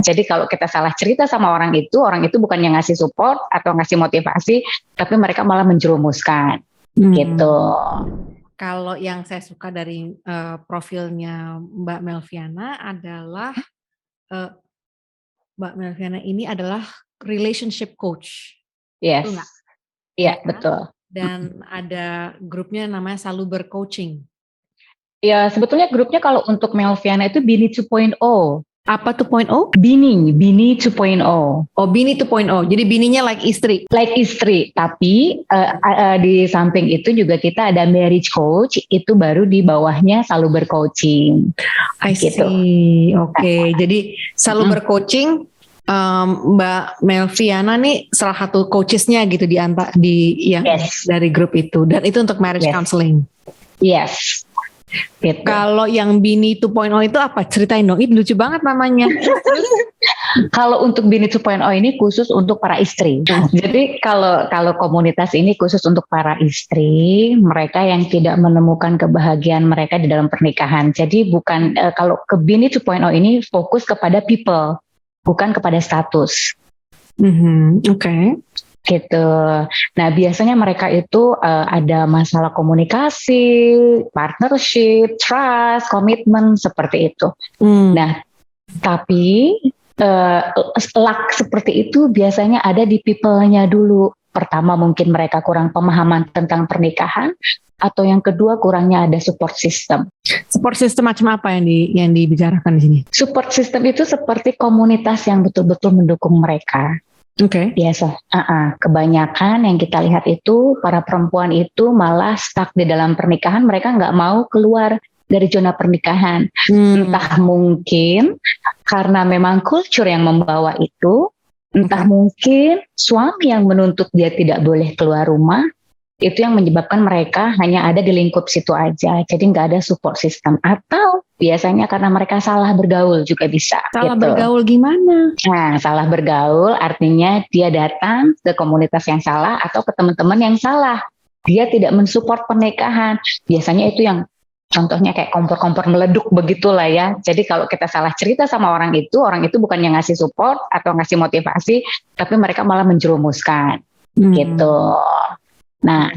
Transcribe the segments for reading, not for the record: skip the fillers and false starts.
Jadi kalau kita salah cerita sama orang itu bukan yang ngasih support atau ngasih motivasi, tapi mereka malah menjerumuskan gitu. Kalau yang saya suka dari profilnya Mbak Melviana adalah Mbak Melviana ini adalah relationship coach. Yes. Betul nggak? Iya, betul. Dan ada grupnya namanya Saluber Coaching. Ya, sebetulnya grupnya kalau untuk Melviana itu Bini 2.0. Apa 2.0? Bini 2.0. Oh, Bini 2.0. Jadi bininya like istri. Like istri, tapi di samping itu juga kita ada marriage coach, itu baru di bawahnya Saluber Coaching. I see. Oke. Jadi Saluber Coaching, Mbak Melviana nih salah satu coachesnya gitu dari grup itu, dan itu untuk marriage counseling. Yes. Gitu. Kalau yang Bini 2.0 itu apa? Ceritain dong. Itu lucu banget namanya. Kalau untuk Bini 2.0 ini khusus untuk para istri. Jadi kalau komunitas ini khusus untuk para istri, mereka yang tidak menemukan kebahagiaan mereka di dalam pernikahan. Jadi bukan kalau ke Bini 2.0 ini fokus kepada people, bukan kepada status. Oke. Gitu. Nah, biasanya mereka itu ada masalah komunikasi, partnership, trust, komitmen seperti itu. Nah, tapi luck seperti itu biasanya ada di people-nya dulu. Pertama mungkin mereka kurang pemahaman tentang pernikahan, atau yang kedua kurangnya ada support system. Support system macam apa yang dibicarakan di sini? Support system itu seperti komunitas yang betul-betul mendukung mereka. Oke. Biasa, kebanyakan yang kita lihat itu para perempuan itu malah stuck di dalam pernikahan, mereka nggak mau keluar dari zona pernikahan. Entah mungkin karena memang culture yang membawa itu, entah mungkin suami yang menuntut dia tidak boleh keluar rumah, itu yang menyebabkan mereka hanya ada di lingkup situ aja, jadi nggak ada support system. Atau biasanya karena mereka salah bergaul juga bisa. Salah gitu. Bergaul gimana? Nah, salah bergaul artinya dia datang ke komunitas yang salah atau ke teman-teman yang salah. Dia tidak mensupport pernikahan. Biasanya itu yang contohnya kayak kompor-kompor meleduk begitulah ya. Jadi kalau kita salah cerita sama orang itu bukan yang ngasih support atau ngasih motivasi, tapi mereka malah menjerumuskan. Gitu. Nah,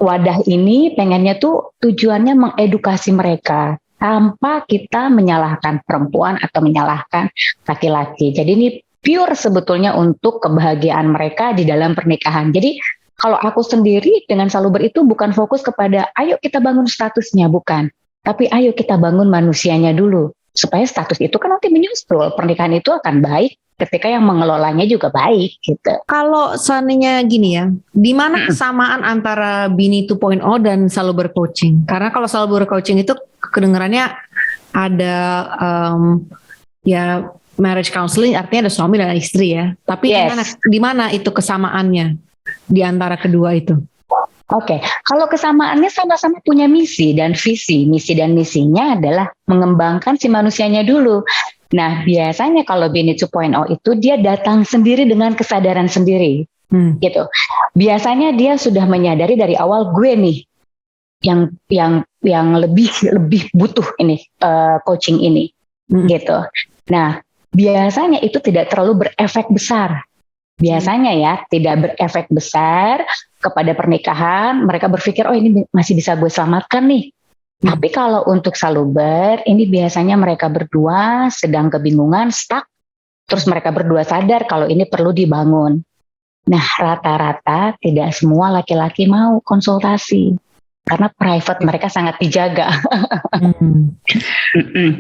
wadah ini pengennya tuh tujuannya mengedukasi mereka tanpa kita menyalahkan perempuan atau menyalahkan laki-laki. Jadi ini pure sebetulnya untuk kebahagiaan mereka di dalam pernikahan. Jadi kalau aku sendiri dengan Saluber itu bukan fokus kepada ayo kita bangun statusnya, bukan. Tapi ayo kita bangun manusianya dulu. Supaya status itu kan nanti menyusul. Pernikahan itu akan baik ketika yang mengelolanya juga baik gitu. Kalau seandainya gini ya, di mana kesamaan antara Bini 2.0 dan Saluber Coaching? Karena kalau Saluber Coaching itu kedengarannya ada ya marriage counseling, artinya ada suami dan istri ya. Tapi di mana itu kesamaannya di antara kedua itu? Oke, kalau kesamaannya sama-sama punya misi dan visi. Misi dan misinya adalah mengembangkan si manusianya dulu. Nah, biasanya kalau Bini 2.0 itu dia datang sendiri dengan kesadaran sendiri, gitu. Biasanya dia sudah menyadari dari awal gue nih yang lebih butuh ini coaching ini, gitu. Nah, biasanya itu tidak terlalu berefek besar. Biasanya ya tidak berefek besar kepada pernikahan. Mereka berpikir oh ini masih bisa gue selamatkan nih. Tapi kalau untuk Saluber, ini biasanya mereka berdua sedang kebingungan, stuck, terus mereka berdua sadar kalau ini perlu dibangun. Nah, rata-rata tidak semua laki-laki mau konsultasi, karena private mereka sangat dijaga.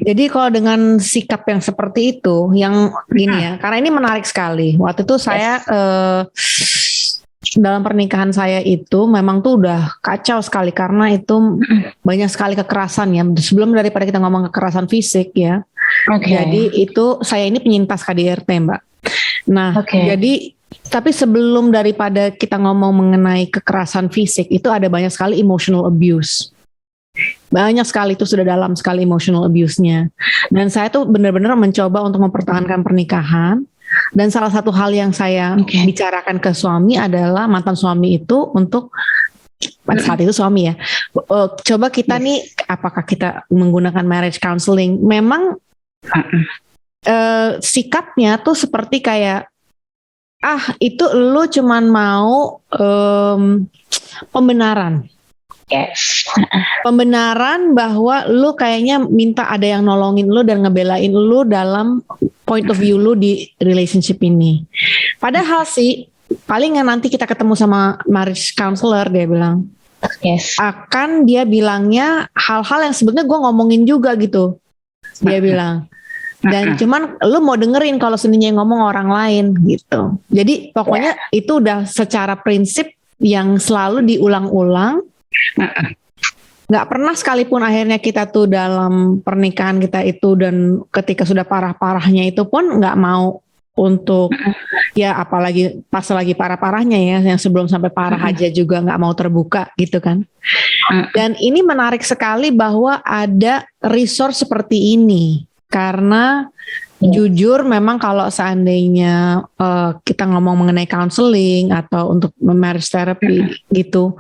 Jadi kalau dengan sikap yang seperti itu, yang gini ya, karena ini menarik sekali. Waktu itu saya... dalam pernikahan saya itu memang tuh udah kacau sekali karena itu banyak sekali kekerasan ya. Sebelum daripada kita ngomong kekerasan fisik ya. Jadi itu saya ini penyintas KDRT Mbak. Nah jadi tapi sebelum daripada kita ngomong mengenai kekerasan fisik itu ada banyak sekali emotional abuse. Banyak sekali itu sudah dalam sekali emotional abuse-nya. Dan saya tuh benar-benar mencoba untuk mempertahankan pernikahan. Dan salah satu hal yang saya bicarakan ke suami adalah mantan suami itu untuk pada saat itu suami ya, coba kita nih apakah kita menggunakan marriage counseling? Memang sikapnya tuh seperti kayak itu lu cuman mau pembenaran. Yes. Pembenaran bahwa lu kayaknya minta ada yang nolongin lu dan ngebelain lu dalam point of view lu di relationship ini. Padahal sih paling nanti kita ketemu sama marriage counselor, dia bilang Yes. akan dia bilangnya hal-hal yang sebenarnya gue ngomongin juga gitu. Dia bilang. Dan cuman lu mau dengerin kalau seninya ngomong orang lain gitu. Jadi pokoknya itu udah secara prinsip yang selalu diulang-ulang. Nggak pernah sekalipun akhirnya kita tuh dalam pernikahan kita itu dan ketika sudah parah-parahnya itu pun nggak mau untuk ya apalagi pas lagi parah-parahnya ya, yang sebelum sampai parah aja juga nggak mau terbuka gitu kan. Dan ini menarik sekali bahwa ada resource seperti ini karena jujur memang kalau seandainya kita ngomong mengenai counseling atau untuk marriage therapy gitu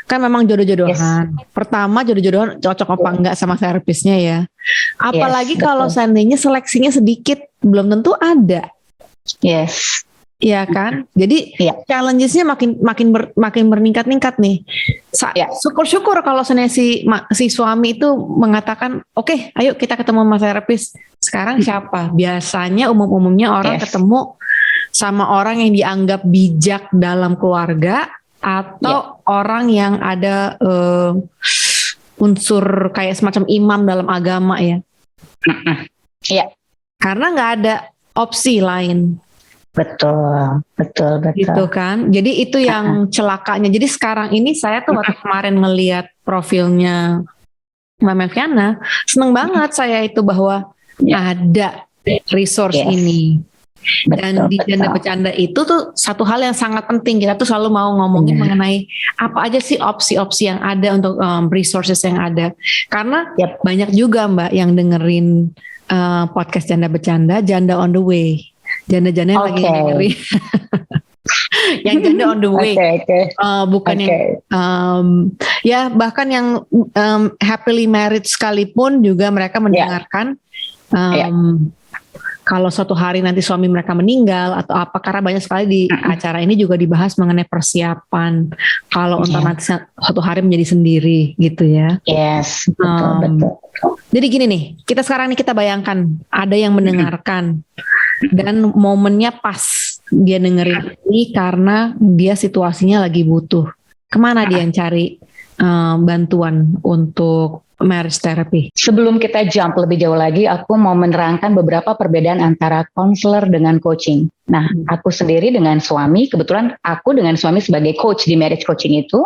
kan memang jodoh-jodohan. Pertama jodoh-jodohan cocok apa enggak sama terapisnya ya. Apalagi kalau seandainya seleksinya sedikit belum tentu ada. Yes. Iya kan? Jadi challenges-nya makin meningkat-ningkat nih. Syukur-syukur kalau seandainya si suami itu mengatakan, "Oke, ayo kita ketemu sama terapis." Sekarang siapa? Biasanya umumnya orang ketemu sama orang yang dianggap bijak dalam keluarga atau orang yang ada unsur kayak semacam imam dalam agama ya. Karena nggak ada opsi lain. Betul. Gitu kan. Jadi itu yang celakanya. Jadi sekarang ini saya tuh waktu kemarin ngelihat profilnya Mbak Melviana, seneng banget saya itu bahwa ada resource ini. Dan di Janda Bercanda itu tuh satu hal yang sangat penting. Kita tuh selalu mau ngomongin mengenai apa aja sih opsi-opsi yang ada untuk resources yang ada. Karena banyak juga Mbak yang dengerin podcast Janda Bercanda, Janda on the way. Janda-janda yang lagi dengerin. Yang janda on the way. Bukan yang ya bahkan yang happily married sekalipun juga mereka mendengarkan kalau suatu hari nanti suami mereka meninggal atau apa, karena banyak sekali di acara ini juga dibahas mengenai persiapan kalau untuk nanti suatu hari menjadi sendiri gitu ya. Yes, betul. Jadi gini nih, kita sekarang nih kita bayangkan ada yang mendengarkan dan momennya pas dia dengerin ini karena dia situasinya lagi butuh. Kemana dia cari bantuan untuk marriage therapy? Sebelum kita jump lebih jauh lagi, aku mau menerangkan beberapa perbedaan antara konselor dengan coaching. Nah, aku sendiri dengan suami, kebetulan aku dengan suami sebagai coach di marriage coaching itu,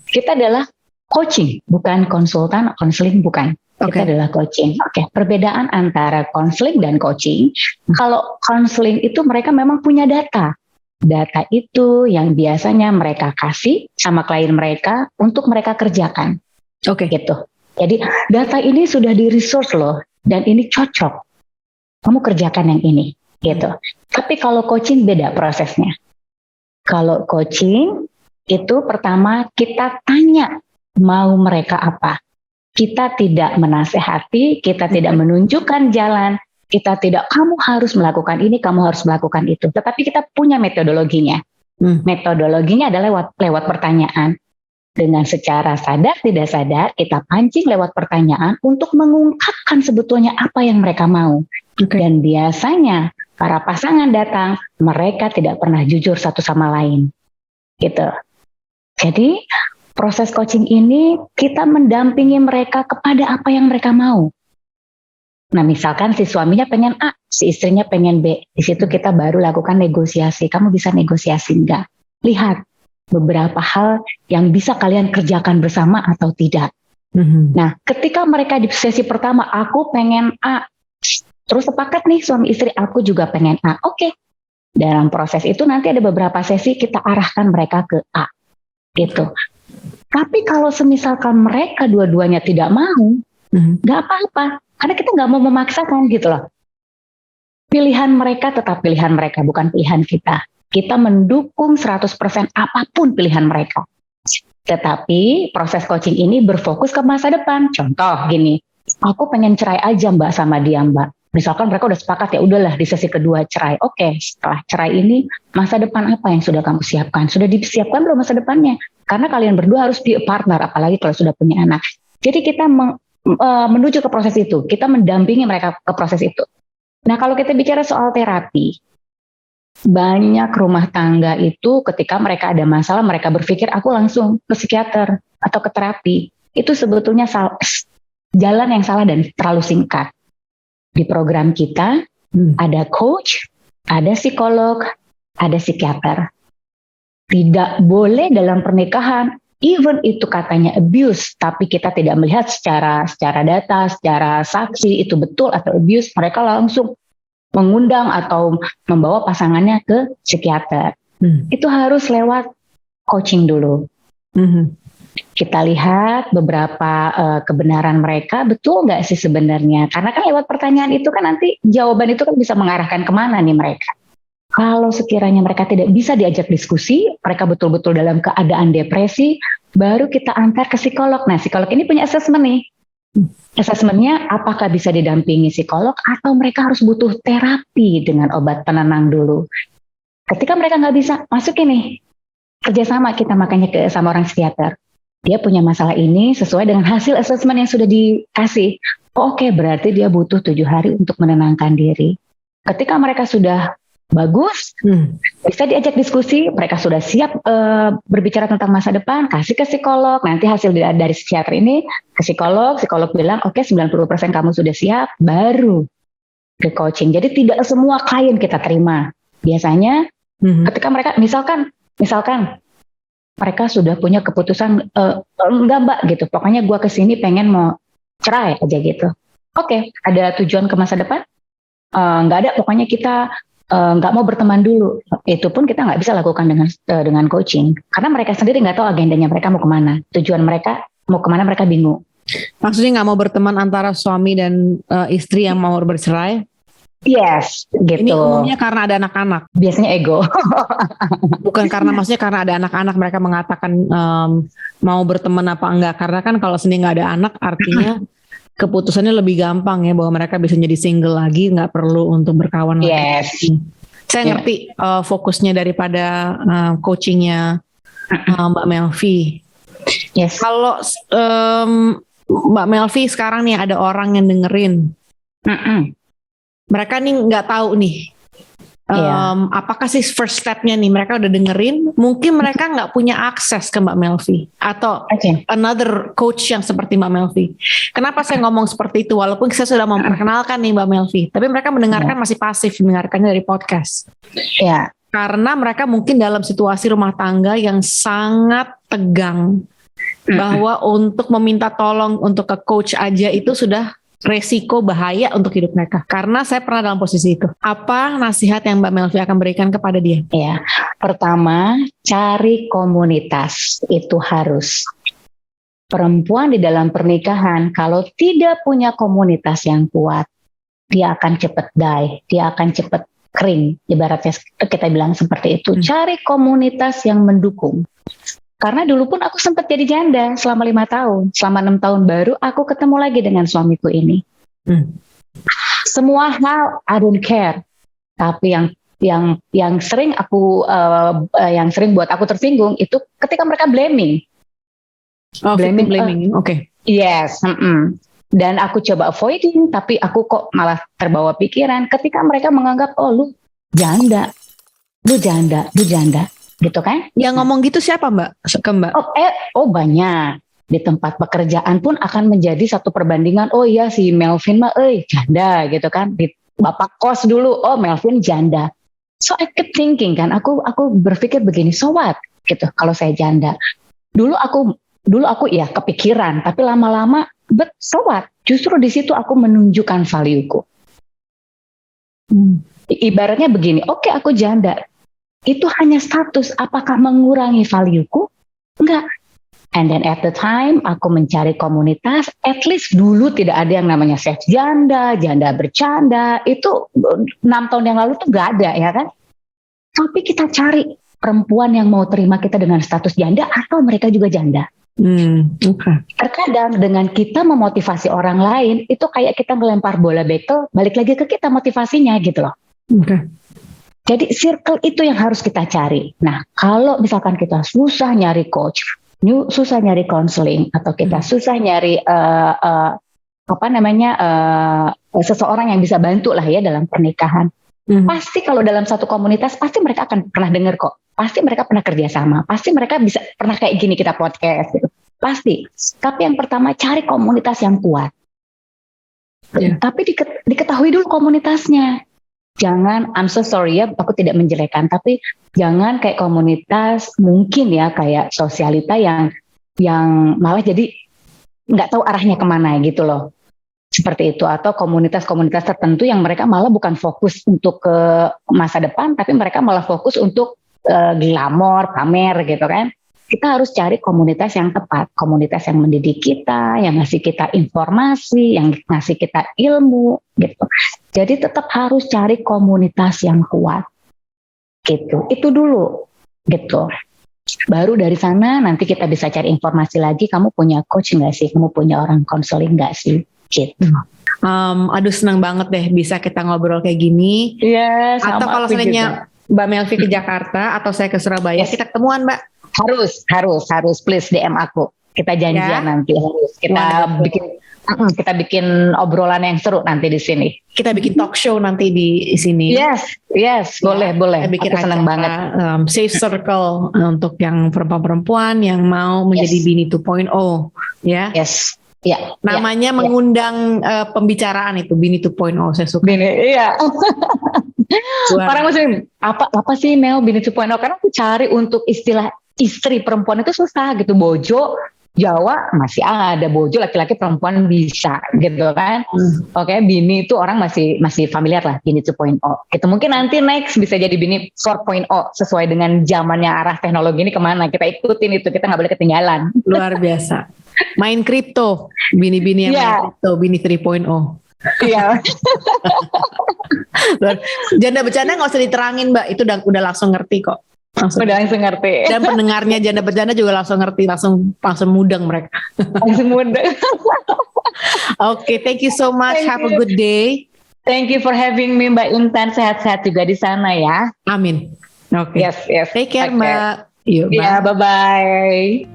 kita adalah coaching, bukan konsultan, konseling bukan. Kita adalah coaching. Perbedaan antara konseling dan coaching, kalau konseling itu mereka memang punya data. Data itu yang biasanya mereka kasih sama klien mereka untuk mereka kerjakan. Gitu. Jadi data ini sudah di-resource loh, dan ini cocok. Kamu kerjakan yang ini, gitu. Tapi kalau coaching beda prosesnya. Kalau coaching itu pertama kita tanya mau mereka apa. Kita tidak menasehati, kita tidak menunjukkan jalan, kita tidak kamu harus melakukan ini, kamu harus melakukan itu. Tetapi kita punya metodologinya. Metodologinya adalah lewat pertanyaan. Dengan secara sadar tidak sadar kita pancing lewat pertanyaan untuk mengungkapkan sebetulnya apa yang mereka mau. Dan biasanya para pasangan datang, mereka tidak pernah jujur satu sama lain. Gitu. Jadi proses coaching ini kita mendampingi mereka kepada apa yang mereka mau. Nah misalkan si suaminya pengen A, si istrinya pengen B. Di situ kita baru lakukan negosiasi. Kamu bisa negosiasi enggak? Lihat beberapa hal yang bisa kalian kerjakan bersama atau tidak. Nah, ketika mereka di sesi pertama, aku pengen A, terus sepakat nih suami istri, aku juga pengen A. Dalam proses itu nanti ada beberapa sesi kita arahkan mereka ke A, gitu. Tapi kalau semisalkan mereka dua-duanya tidak mau, nggak apa-apa, karena kita nggak mau memaksakan gitu loh. Pilihan mereka tetap pilihan mereka, bukan pilihan kita. Kita mendukung 100% apapun pilihan mereka. Tetapi proses coaching ini berfokus ke masa depan. Contoh gini, aku pengen cerai aja Mbak sama dia Mbak. Misalkan mereka udah sepakat, ya udahlah di sesi kedua cerai. Oke, setelah cerai ini masa depan apa yang sudah kamu siapkan? Sudah disiapkan belum masa depannya? Karena kalian berdua harus be a partner, apalagi kalau sudah punya anak. Jadi kita menuju ke proses itu, kita mendampingi mereka ke proses itu. Nah, kalau kita bicara soal terapi, banyak rumah tangga itu ketika mereka ada masalah, mereka berpikir aku langsung ke psikiater atau ke terapi. Itu sebetulnya jalan yang salah dan terlalu singkat. Di program kita ada coach, ada psikolog, ada psikiater. Tidak boleh dalam pernikahan, even itu katanya abuse, tapi kita tidak melihat secara data, secara saksi itu betul atau abuse, mereka langsung mengundang atau membawa pasangannya ke psikiater. Itu harus lewat coaching dulu. Kita lihat beberapa kebenaran mereka, betul nggak sih sebenarnya? Karena kan lewat pertanyaan itu kan nanti jawaban itu kan bisa mengarahkan kemana nih mereka. Kalau sekiranya mereka tidak bisa diajak diskusi, mereka betul-betul dalam keadaan depresi, baru kita antar ke psikolog. Nah, psikolog ini punya assessment nih. Assessmentnya apakah bisa didampingi psikolog atau mereka harus butuh terapi dengan obat penenang dulu. Ketika mereka nggak bisa, masukin nih kerjasama kita makanya sama orang psikiater. Dia punya masalah ini sesuai dengan hasil assessment yang sudah dikasih. Oke, berarti dia butuh 7 hari untuk menenangkan diri. Ketika mereka sudah bagus, bisa diajak diskusi, mereka sudah siap berbicara tentang masa depan, kasih ke psikolog, nanti hasil dari psikiater ini ke psikolog bilang oke, 90% kamu sudah siap, baru ke coaching. Jadi tidak semua klien kita terima. Biasanya ketika mereka misalkan mereka sudah punya keputusan enggak mbak gitu, pokoknya gue kesini pengen mau cerai aja gitu. Oke, ada tujuan ke masa depan? Nggak ada, pokoknya kita nggak mau berteman dulu. Itu pun kita nggak bisa lakukan dengan coaching, karena mereka sendiri nggak tahu agendanya mereka mau kemana, tujuan mereka mau kemana, mereka bingung. Maksudnya nggak mau berteman antara suami dan istri yang mau bercerai? Yes, gitu. Ini umumnya karena ada anak-anak. Biasanya ego. Bukan karena maksudnya karena ada anak-anak mereka mengatakan mau berteman apa enggak. Karena kan kalau sendiri nggak ada anak artinya keputusannya lebih gampang ya, bahwa mereka bisa jadi single lagi, nggak perlu untuk berkawan lagi. Saya ngerti fokusnya daripada coachingnya Mbak Melvi. Yes. Kalau Mbak Melvi sekarang nih ada orang yang dengerin. Mereka nih nggak tahu nih apakah sih first stepnya nih, mereka udah dengerin, mungkin mereka nggak punya akses ke Mbak Melvi atau another coach yang seperti Mbak Melvi. Kenapa saya ngomong seperti itu, walaupun saya sudah memperkenalkan nih Mbak Melvi, tapi mereka mendengarkan masih pasif, mendengarkannya dari podcast. Karena mereka mungkin dalam situasi rumah tangga yang sangat tegang, bahwa untuk meminta tolong untuk ke coach aja itu sudah resiko bahaya untuk hidup mereka. Karena saya pernah dalam posisi itu. Apa nasihat yang Mbak Melvi akan berikan kepada dia? Ya, pertama, cari komunitas. Itu harus. Perempuan di dalam pernikahan, kalau tidak punya komunitas yang kuat, dia akan cepat die, dia akan cepat kering. Ibaratnya kita bilang seperti itu. Cari komunitas yang mendukung. Karena dulu pun aku sempat jadi janda selama 5 tahun. Selama 6 tahun baru aku ketemu lagi dengan suamiku ini. Semua hal I don't care. Tapi yang sering yang sering buat aku tersinggung itu ketika mereka blaming. Blaming. Oke. Yes. Dan aku coba avoiding, tapi aku kok malah terbawa pikiran ketika mereka menganggap lu janda. Gitu kan? Yang ngomong gitu siapa Mbak? Ke Mbak? Banyak. Di tempat pekerjaan pun akan menjadi satu perbandingan. Oh iya si Melvin mah janda gitu kan. Di bapak kos dulu, Melvin janda. So I keep thinking kan, aku berpikir begini, so what gitu kalau saya janda. Dulu aku ya kepikiran, tapi lama-lama but so what? Justru di situ aku menunjukkan value-ku. Ibaratnya begini, oke, aku janda. Itu hanya status, apakah mengurangi value-ku? Enggak. And then at the time, aku mencari komunitas, at least dulu tidak ada yang namanya seks janda bercanda, itu 6 tahun yang lalu tuh gak ada ya kan? Tapi kita cari perempuan yang mau terima kita dengan status janda atau mereka juga janda. Okay. Terkadang dengan kita memotivasi orang lain, itu kayak kita melempar bola bekel, balik lagi ke kita motivasinya gitu loh. Okay. Jadi circle itu yang harus kita cari. Nah, kalau misalkan kita susah nyari coach, susah nyari counseling, atau kita susah nyari seseorang yang bisa bantu lah ya dalam pernikahan. Pasti kalau dalam satu komunitas, pasti mereka akan pernah dengar kok. Pasti mereka pernah kerjasama, pasti mereka bisa pernah kayak gini kita podcast gitu. Pasti. Tapi yang pertama cari komunitas yang kuat. Tapi diketahui dulu komunitasnya. Jangan, I'm so sorry ya, aku tidak menjelekan, tapi jangan kayak komunitas mungkin ya kayak sosialita yang malah jadi nggak tahu arahnya kemana gitu loh. Seperti itu, atau komunitas-komunitas tertentu yang mereka malah bukan fokus untuk ke masa depan, tapi mereka malah fokus untuk glamor, pamer gitu kan. Kita harus cari komunitas yang tepat, komunitas yang mendidik kita, yang ngasih kita informasi, yang ngasih kita ilmu gitu. Jadi tetap harus cari komunitas yang kuat gitu. Itu dulu gitu. Baru dari sana nanti kita bisa cari informasi lagi, kamu punya coach nggak sih, kamu punya orang konseling nggak sih gitu. Aduh senang banget deh bisa kita ngobrol kayak gini. Iya, atau kalau seandainya Mbak Melvi ke Jakarta atau saya ke Surabaya, kita ketemuan Mbak. Harus please DM aku. Kita janjian nanti harus. Kita bikin obrolan yang seru nanti di sini. Kita bikin talk show nanti di sini. Yes, boleh. Kita bikin aku senang banget. Safe circle untuk yang perempuan-perempuan yang mau menjadi Bini 2.0 ya. Yes. Ya, namanya mengundang pembicaraan itu Bini 2.0, saya suka. Iya. Orang muslim apa sih Mel Bini 2.0? Karena aku cari untuk istilah istri perempuan itu susah gitu. Bojo Jawa masih ada, bojo laki-laki perempuan bisa gitu kan. Oke, Bini itu orang masih familiar lah Bini 2.0. Itu mungkin nanti next bisa jadi Bini 4.0 sesuai dengan zamannya, arah teknologi ini kemana. Kita ikutin itu, kita nggak boleh ketinggalan. Luar biasa. Main kripto, bini-bini yang main kripto, Bini 3.0. Iya. Janda bercanda nggak usah diterangin Mbak, itu udah langsung ngerti kok. Udah langsung ngerti. Dan pendengarnya janda bercanda juga langsung ngerti, langsung mudeng mereka. Langsung mudeng. Oke, thank you so much. Have a good day. Thank you for having me Mbak Intan, sehat-sehat juga di sana ya. Amin. Oke. Yes. Take care Mbak. Yuk, bye bye.